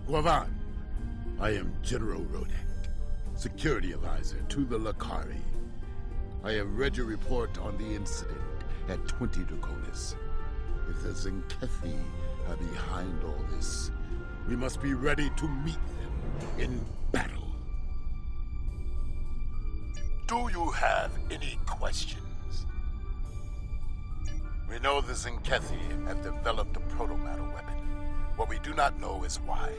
Guavan, I am General Rodek, Security Advisor to the Lukari. I have read your report on the incident at 20 Draconis. If the Tzenkethi are behind all this, we must be ready to meet them in battle. Do you have any questions? We know the Tzenkethi have developed a protomatter weapon. What we do not know is why.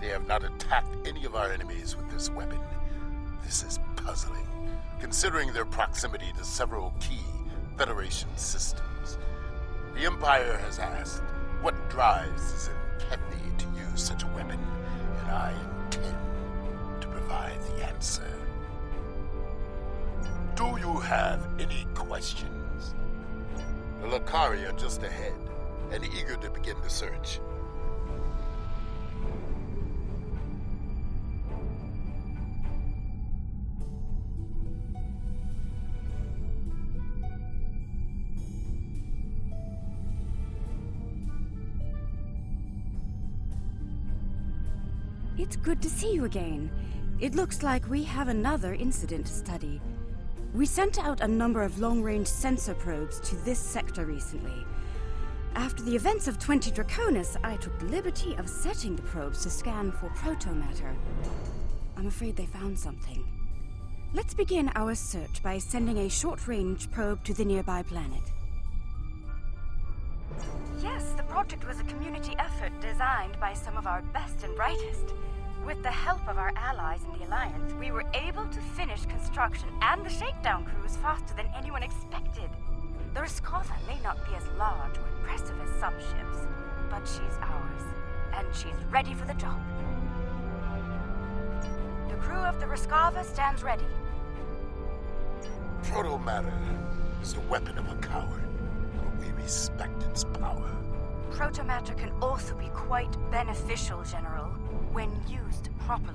They have not attacked any of our enemies with this weapon. This is puzzling, considering their proximity to several key Federation systems. The Empire has asked what drives the Tzenkethi to use such a weapon, and I intend to provide the answer. Do you have any questions? The Lukari are just ahead, and eager to begin the search. It's good to see you again. It looks like we have another incident to study. We sent out a number of long-range sensor probes to this sector recently. After the events of 20 Draconis, I took the liberty of setting the probes to scan for protomatter. I'm afraid they found something. Let's begin our search by sending a short-range probe to the nearby planet. Yes, the project was a community effort designed by some of our best and brightest. With the help of our allies in the Alliance, we were able to finish construction and the shakedown cruise faster than anyone expected. The Raskova may not be as large or impressive as some ships, but she's ours, and she's ready for the job. The crew of the Raskova stands ready. Protomatter is the weapon of a coward, but we respect its power. Protomatter can also be quite beneficial, General, when used properly.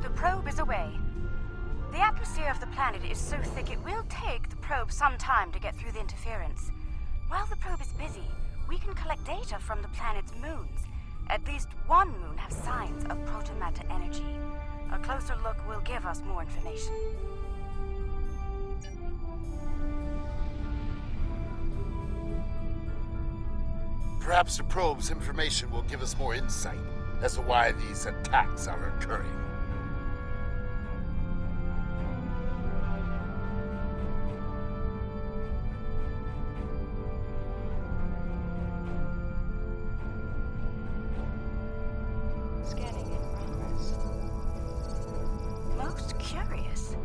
The probe is away. The atmosphere of the planet is so thick it will take the probe some time to get through the interference. While the probe is busy, we can collect data from the planet's moons. At least one moon has signs of protomatter energy. A closer look will give us more information. Perhaps the probe's information will give us more insight as to why these attacks are occurring. Scanning in progress. Most curious.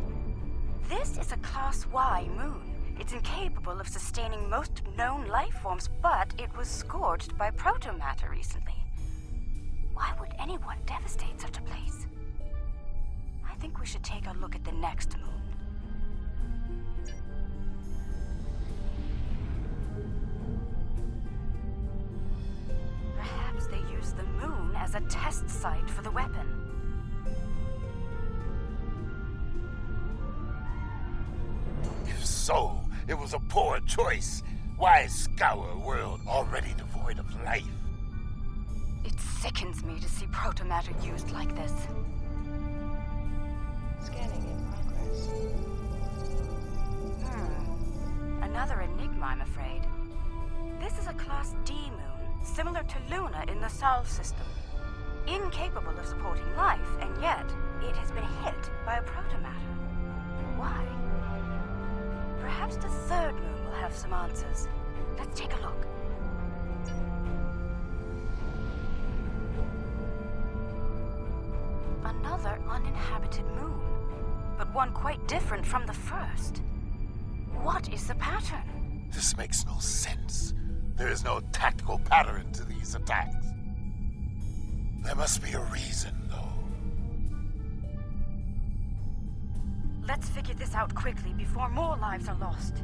This is a Class Y moon. It's incapable of sustaining most known life forms, but it was scorched by protomatter recently. Why would anyone devastate such a place? I think we should take a look at the next moon. Perhaps they used the moon as a test site for the weapon. If so, it was a poor choice. Why scour a world already devoid of life? It sickens me to see protomatter used like this. Scanning in progress. Another enigma, I'm afraid. This is a Class D moon, similar to Luna in the Sol system. Incapable of supporting life, and yet it has been hit by a protomatter. Why? Perhaps the third moon will have some answers. Let's take a look. Another uninhabited moon, but one quite different from the first. What is the pattern? This makes no sense. There is no tactical pattern to these attacks. There must be a reason, though. Let's figure this out quickly before more lives are lost.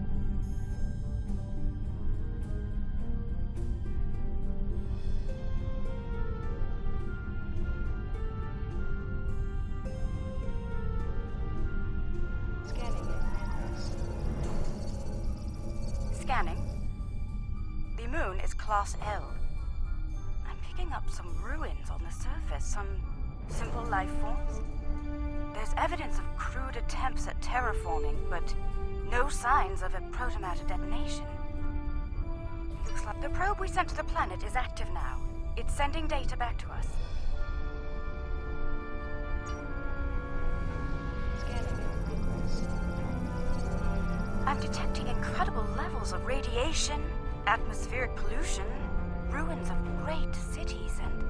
Scanning in progress. Scanning. The moon is Class L. I'm picking up some ruins on the surface, some simple life forms. There's evidence of crude attempts at terraforming, but no signs of a protomatter detonation. Looks like the probe we sent to the planet is active now. It's sending data back to us. Scanning in progress. I'm detecting incredible levels of radiation, atmospheric pollution, ruins of great cities, and...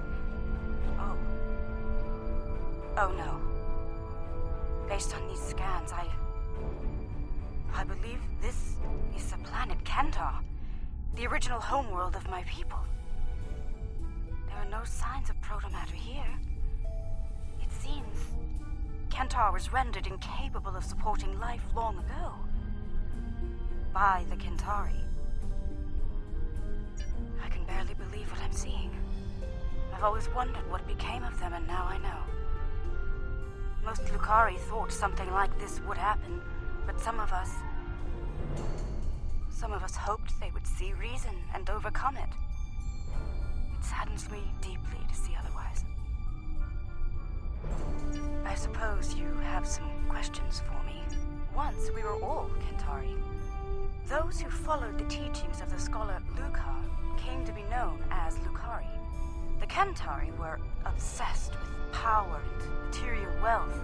Oh no. Based on these scans, I believe this is the planet Kentar, the original homeworld of my people. There are no signs of protomatter here. It seems Kentar was rendered incapable of supporting life long ago. By the Kentari. I can barely believe what I'm seeing. I've always wondered what became of them, and now I know. Most Lukari thought something like this would happen, but some of us hoped they would see reason and overcome it. It saddens me deeply to see otherwise. I suppose you have some questions for me. Once we were all Kentari. Those who followed the teachings of the scholar Lukar came to be known as Lukari. The Kentari were obsessed with power and material wealth.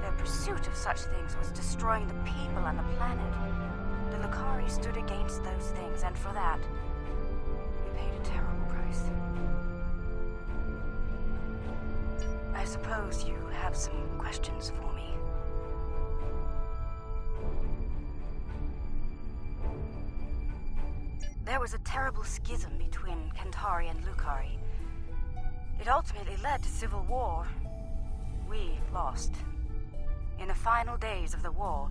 Their pursuit of such things was destroying the people and the planet. The Lukari stood against those things, and for that, we paid a terrible price. I suppose you have some questions for me. There was a terrible schism between Kentari and Lukari. It ultimately led to civil war. We lost. In the final days of the war,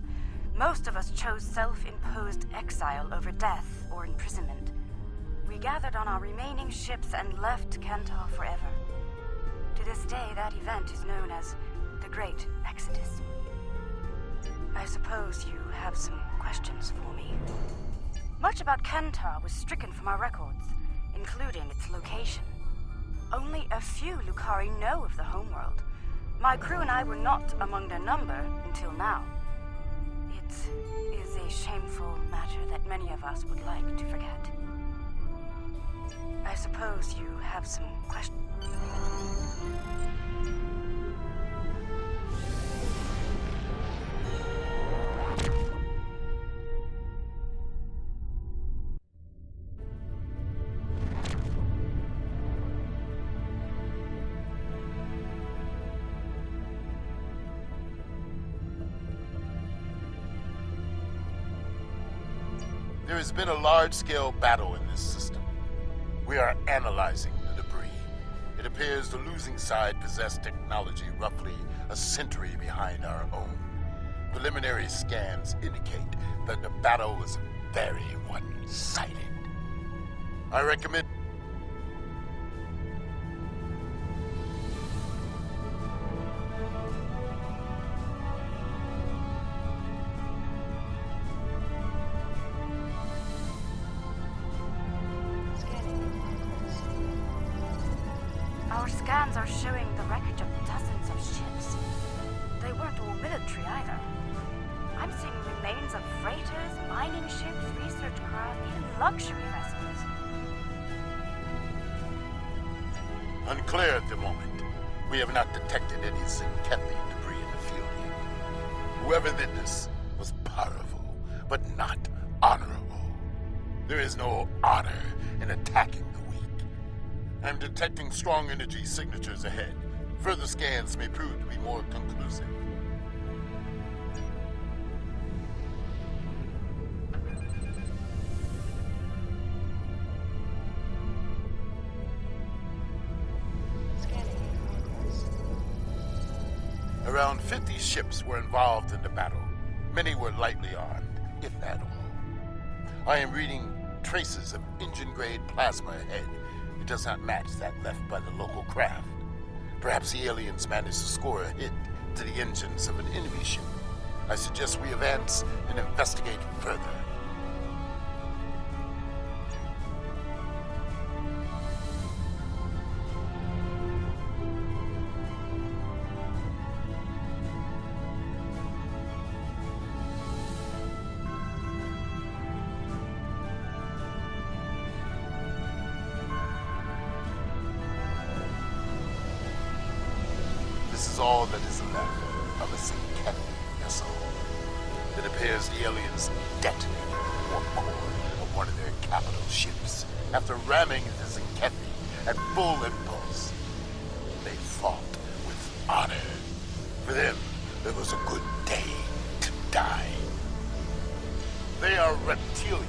most of us chose self-imposed exile over death or imprisonment. We gathered on our remaining ships and left Kentar forever. To this day, that event is known as the Great Exodus. I suppose you have some questions for me. Much about Kentar was stricken from our records, including its location. Only a few Lukari know of the homeworld. My crew and I were not among their number until now. It is a shameful matter that many of us would like to forget. I suppose you have some questions. There has been a large-scale battle in this system. We are analyzing the debris. It appears the losing side possessed technology roughly a century behind our own. Preliminary scans indicate that the battle was very one-sided. I recommend... Our scans are showing the wreckage of dozens of ships. They weren't all military either. I'm seeing remains of freighters, mining ships, research craft, even luxury vessels. Unclear at the moment. We have not detected any Tzenkethi debris in the field yet. Whoever did this was powerful, but not honorable. There is no honor in attacking the weak. I'm detecting strong energy signatures ahead. Further scans may prove to be more conclusive. A Around 50 ships were involved in the battle. Many were lightly armed, if at all. I am reading traces of engine-grade plasma ahead. It does not match that left by the local craft. Perhaps the aliens managed to score a hit to the engines of an enemy ship. I suggest we advance and investigate further. This is all that is left of a Tzenkethi vessel. It appears the aliens detonated the warp core of one of their capital ships after ramming the Tzenkethi at full impulse. They fought with honor. For them, it was a good day to die. They are reptilian,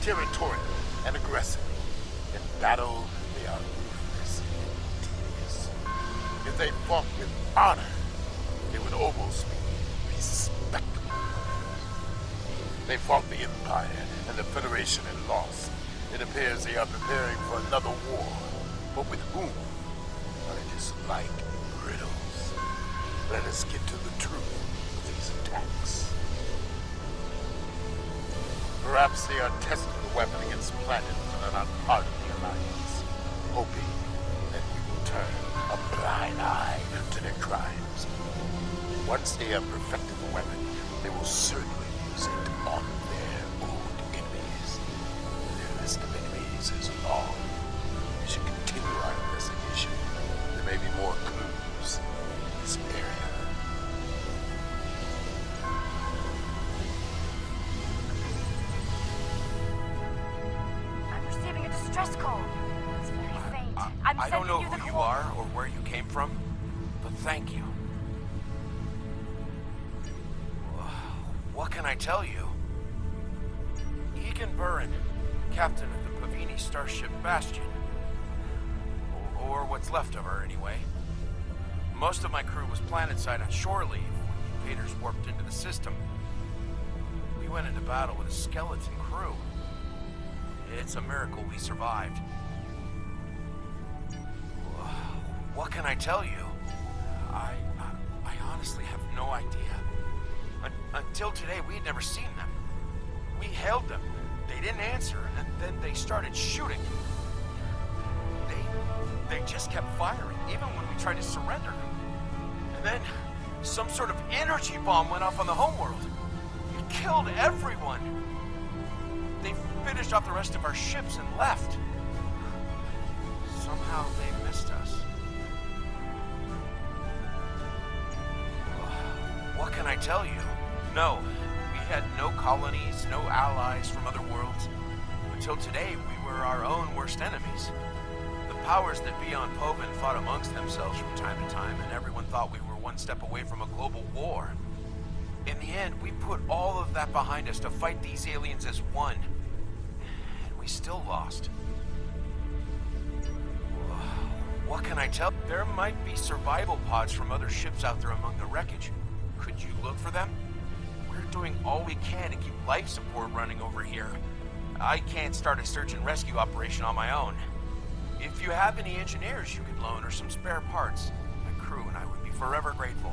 territorial, and aggressive. In battle, they are ruthless and devious. If they fought with honor, they would almost be respectable. They fought the Empire and the Federation and lost. It appears they are preparing for another war. But with whom? It is like riddles. Let us get to the truth of these attacks. Perhaps they are testing the weapon against planets that are not part of the Alliance, hoping that we will turn a blind eye to their crimes. Once they have perfected the weapon, they will certainly use it on their old enemies. Their list of enemies is long. We should continue our investigation. There may be more clues in this area. I'm receiving a distress call. It's very faint. I don't know who you are or where you came from, but thank you. What can I tell you? Egan Burren, captain of the Pavini starship Bastion. Or what's left of her, anyway. Most of my crew was planetside on shore leave when invaders warped into the system. We went into battle with a skeleton crew. It's a miracle we survived. What can I tell you? I honestly have no idea. Until today, we had never seen them. We hailed them. They didn't answer, and then they started shooting. They just kept firing, even when we tried to surrender. And then, some sort of energy bomb went off on the homeworld. It killed everyone. They finished off the rest of our ships and left. Somehow they missed us. What can I tell you? No, we had no colonies, no allies from other worlds. Until today, we were our own worst enemies. The powers that be on Povan fought amongst themselves from time to time, and everyone thought we were one step away from a global war. In the end, we put all of that behind us to fight these aliens as one. And we still lost. What can I tell? There might be survival pods from other ships out there among the wreckage. Could you look for them? We're doing all we can to keep life support running over here. I can't start a search and rescue operation on my own. If you have any engineers you could loan or some spare parts, my crew and I would be forever grateful.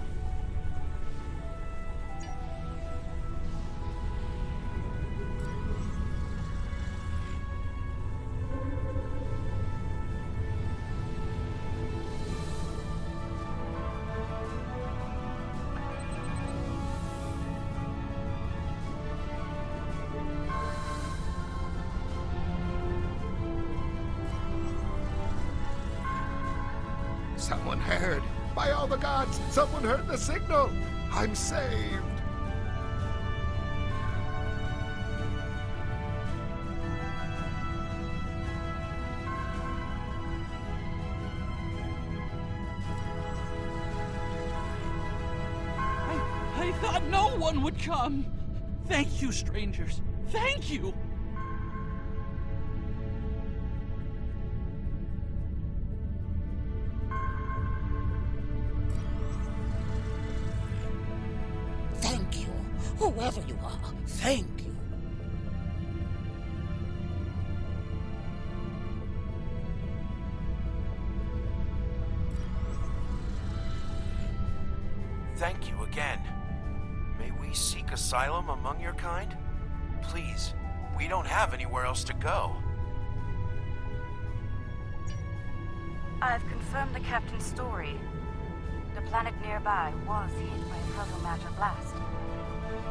Someone heard. By all the gods, someone heard the signal. I'm saved. I thought no one would come. Thank you, strangers. Thank you. Whoever you are, thank you. Thank you again. May we seek asylum among your kind? Please, we don't have anywhere else to go. I've confirmed the captain's story. The planet nearby was hit by a protomatter blast.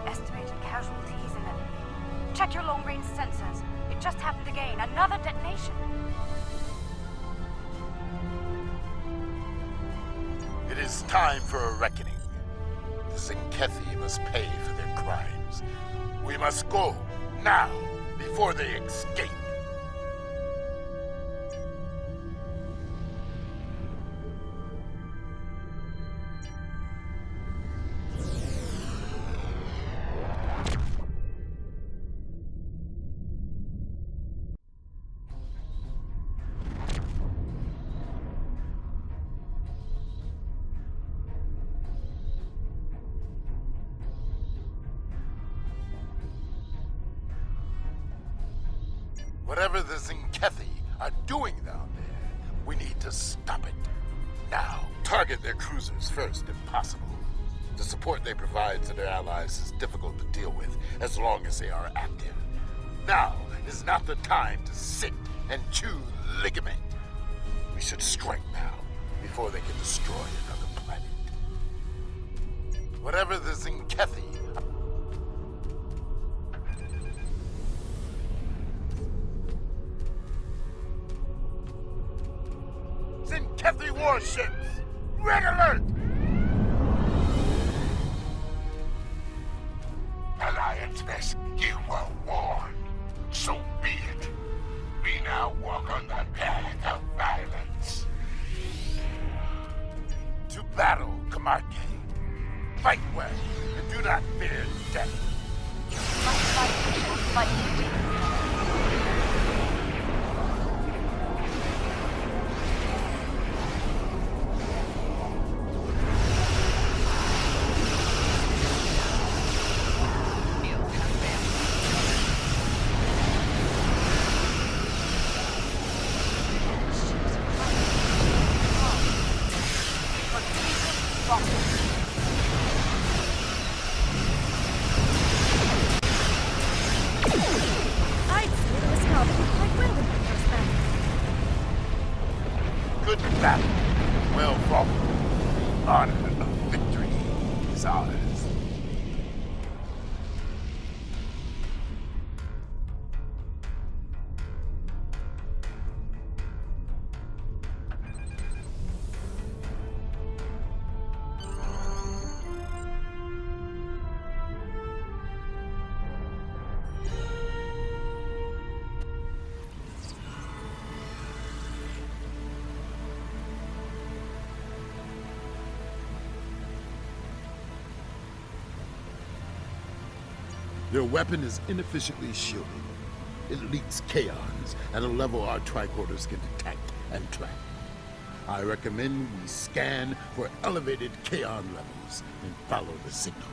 Estimated casualties in the... Check your long-range sensors. It just happened again. Another detonation. It is time for a reckoning. The Tzenkethi must pay for their crimes. We must go, now, before they escape. Whatever the Tzenkethi are doing down there, we need to stop it. Now, target their cruisers first if possible. The support they provide to their allies is difficult to deal with as long as they are active. Now is not the time to sit and chew ligament. We should strike now, before they can destroy another planet. Whatever the Tzenkethi... Tzenkethi warships! Red alert! Alliance, you were warned. So be it. We now walk on the path of violence. To battle, Kamake. Fight well, and do not fear death. Fight. Good battle. Well fought. The honor of victory is ours. Their weapon is inefficiently shielded. It leaks kaons at a level our tricorders can detect and track. I recommend we scan for elevated kaon levels and follow the signal.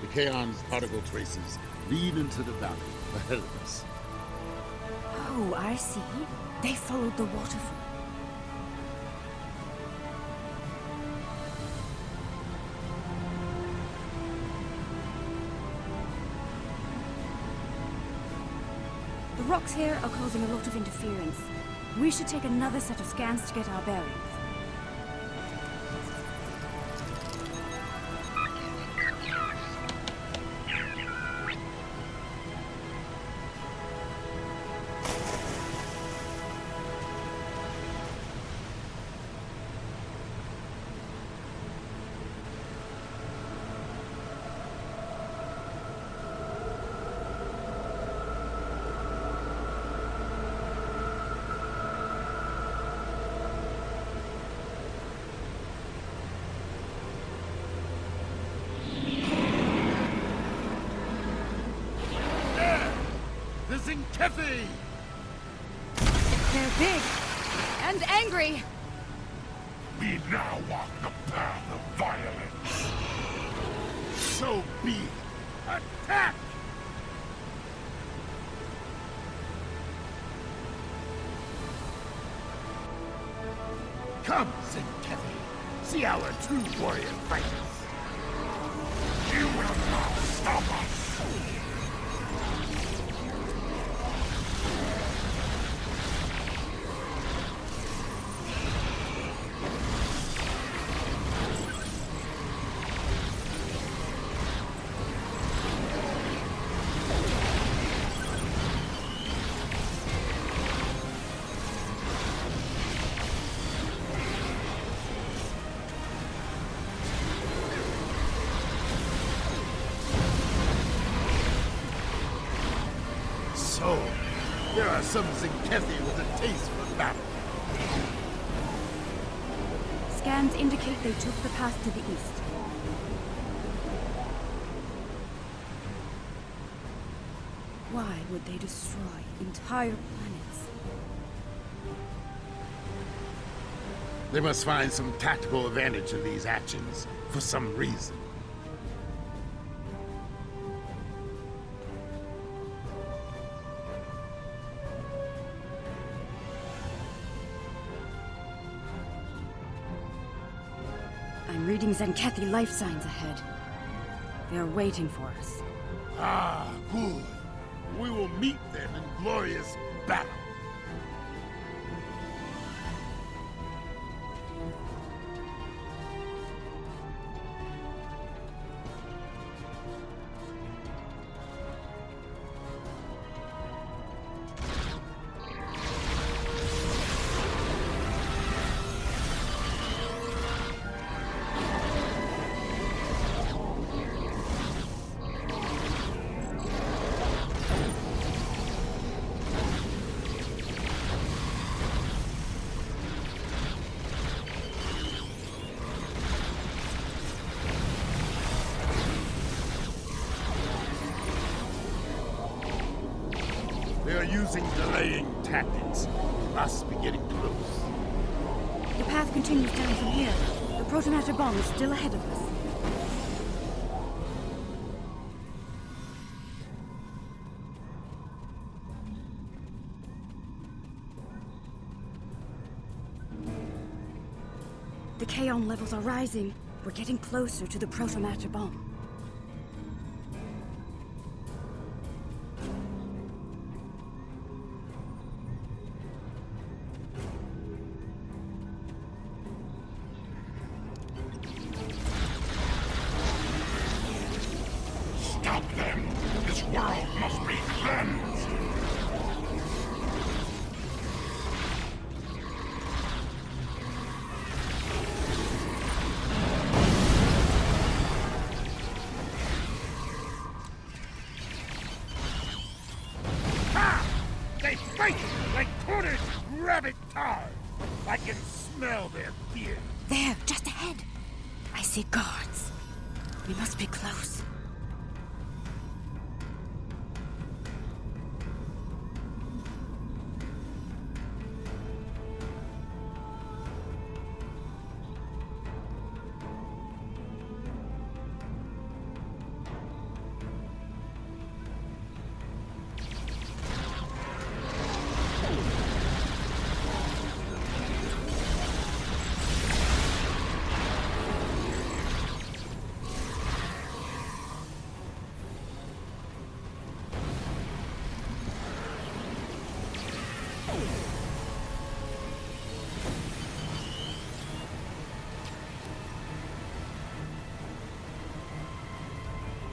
The kaon's particle traces lead into the valley ahead of us. Oh, I see. They followed the waterfall. The rocks here are causing a lot of interference. We should take another set of scans to get our bearings. The Tzenkethi! They're big. And angry! We now walk the path of violence. So be it. Attack! Come, Tzenkethi. See our true warrior fighters. You will not stop us. So, there are some Tzenkethi with a taste for battle. Scans indicate they took the path to the east. Why would they destroy entire planets? They must find some tactical advantage in these actions, for some reason. I'm reading Tzenkethi life signs ahead. They're waiting for us. Ah, good. We will meet them in glorious battle. They are using delaying tactics. We must be getting close. The path continues down from here. The protomatter bomb is still ahead of us. The Kaon levels are rising. We're getting closer to the protomatter bomb. Stop them! This world must be cleansed! Ha! They fight like cornered rabbit tar. I can smell their fear. There, just ahead. I see guards. We must be close.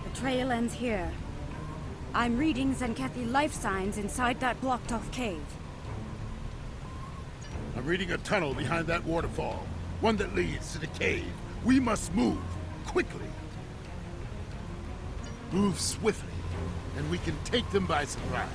The trail ends here. I'm reading Tzenkethi life signs inside that blocked-off cave. I'm reading a tunnel behind that waterfall. One that leads to the cave. We must move, quickly. Move swiftly, and we can take them by surprise.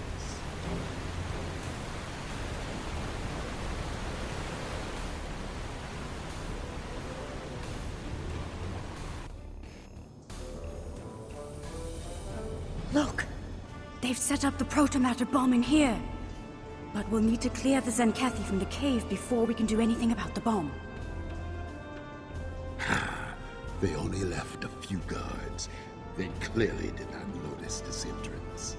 Look! They've set up the protomatter bomb in here. But we'll need to clear the Tzenkethi from the cave before we can do anything about the bomb. They only left a few guards. They clearly did not notice this entrance.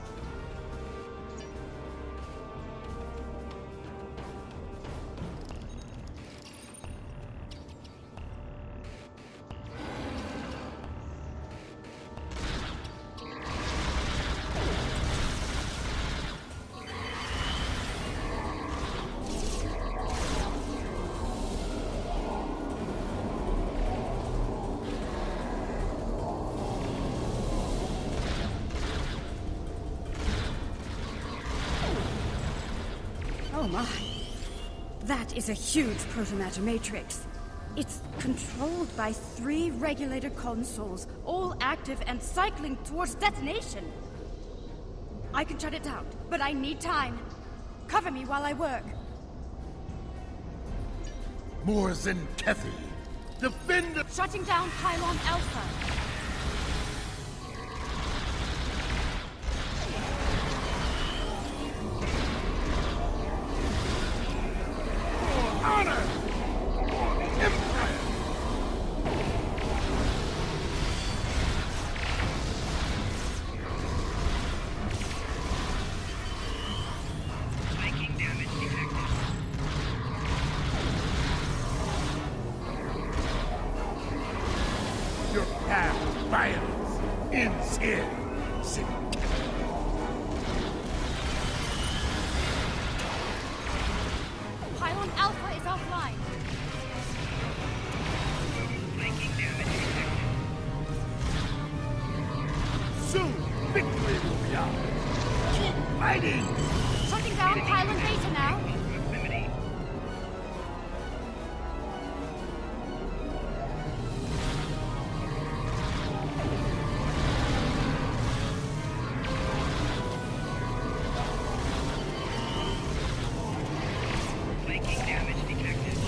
Oh my. That is a huge protomatter matrix. It's controlled by 3 regulator consoles, all active and cycling towards detonation. I can shut it down, but I need time. Cover me while I work. More Tzenkethi! Defend the... Shutting down Pylon Alpha. Honor! For the Empire! Making damage detected. Your path of violence ends here, Tzenkethi. Pylon Alpha is offline. Making damage detected. Soon, victory will be ours. Keep fighting! Shutting down Pylon Beta now. Proximity. Making damage detected.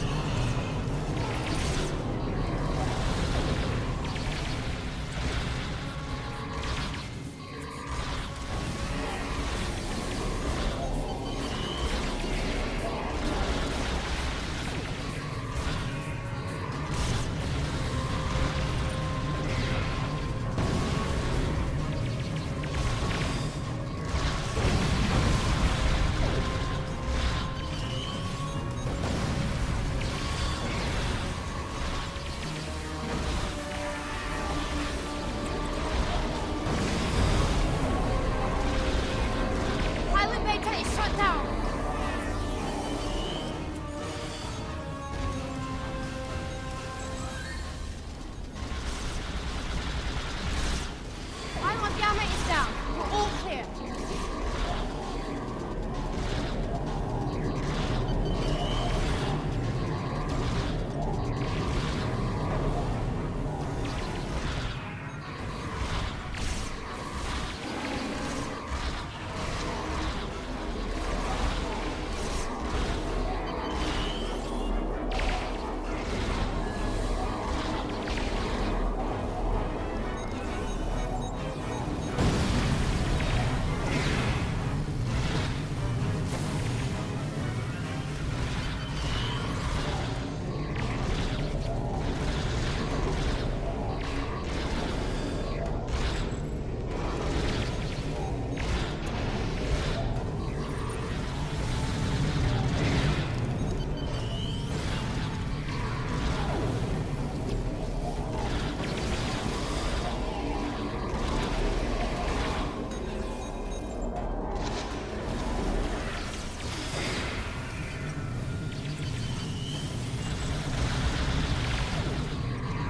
Pylon Beta is shut down. Pylon Gamma is down. We're all clear.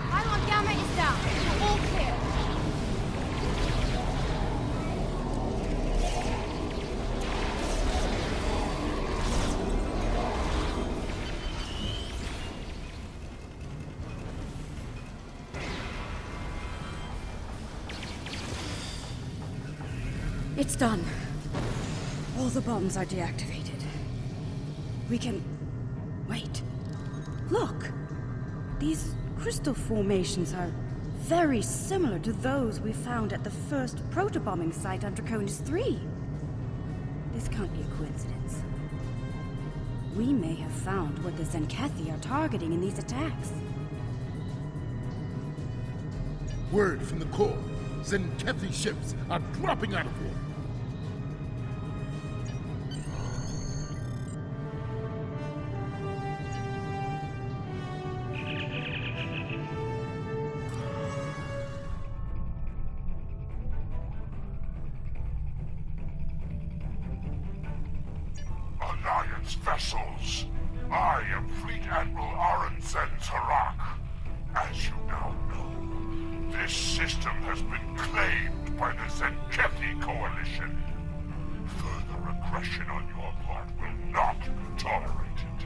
Pylon Gamma is down. We're all clear. It's done. All the bombs are deactivated. We can... Wait. Look! These crystal formations are very similar to those we found at the first protobombing site on Draconis III. This can't be a coincidence. We may have found what the Tzenkethi are targeting in these attacks. Word from the core. Tzenkethi ships are dropping out of water. Alliance vessels. I am Fleet Admiral Aronsen Tarak. As you now know, this system has been claimed by the Tzenkethi Coalition. Further aggression on your part will not be tolerated.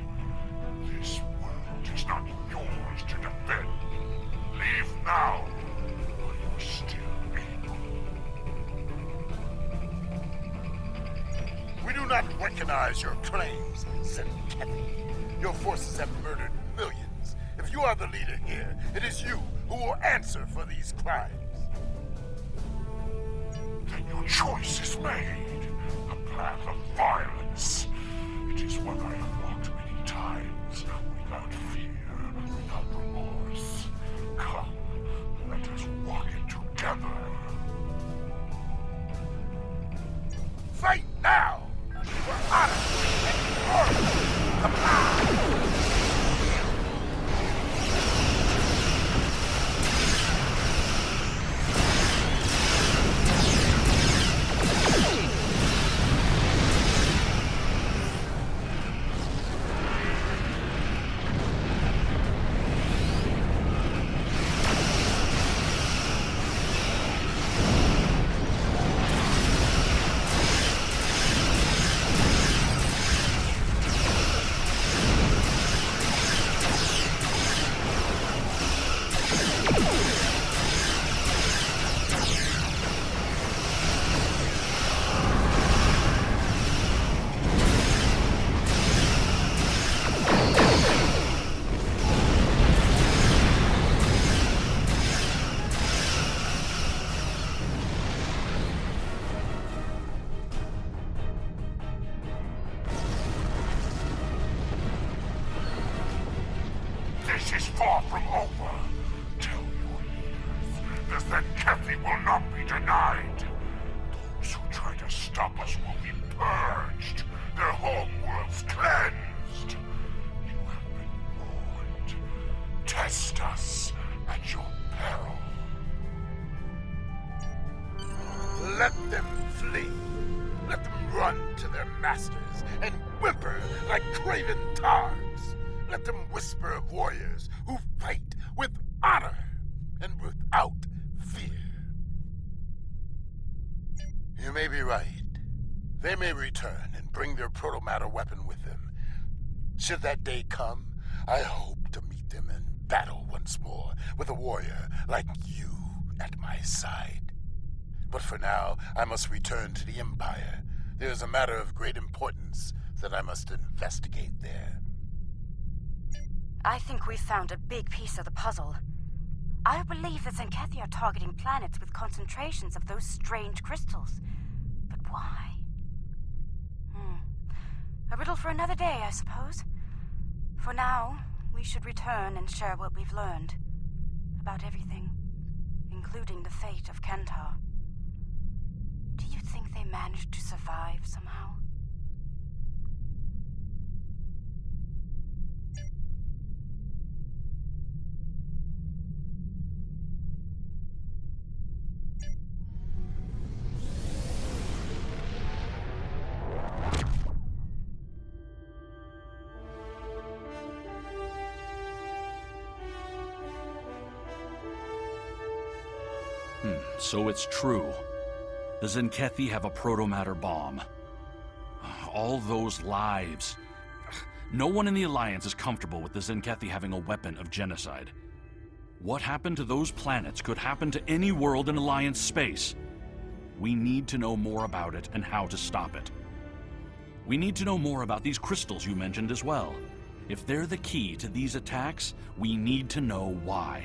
This world is not yours to defend. Leave now, while you're still able. We do not recognize your claims, Tzenkethi. Your forces have murdered millions. If you are the leader here, it is you who will answer for these crimes. Then your choice is made. The path of violence. It is one I have walked many times, without fear, without remorse. Come, let us walk it together. Fight now! For honor and glory! Come on! This is far from over. Tell your leaders, the Tzenkethi will not be denied. Those who try to stop us will be purged, their homeworlds cleansed. You have been warned. Test us at your peril. Let them flee. Let them run to their masters and whimper like craven tards. Let them whisper of warriors who fight with honor and without fear. You may be right. They may return and bring their protomatter weapon with them. Should that day come, I hope to meet them in battle once more with a warrior like you at my side. But for now, I must return to the Empire. There is a matter of great importance that I must investigate there. I think we've found a big piece of the puzzle. I believe the Tzenkethi are targeting planets with concentrations of those strange crystals. But why? A riddle for another day, I suppose. For now, we should return and share what we've learned. About everything, including the fate of Kentar. Do you think they managed to survive somehow? So it's true. The Tzenkethi have a protomatter bomb. All those lives. No one in the Alliance is comfortable with the Tzenkethi having a weapon of genocide. What happened to those planets could happen to any world in Alliance space. We need to know more about it and how to stop it. We need to know more about these crystals you mentioned as well. If they're the key to these attacks, we need to know why.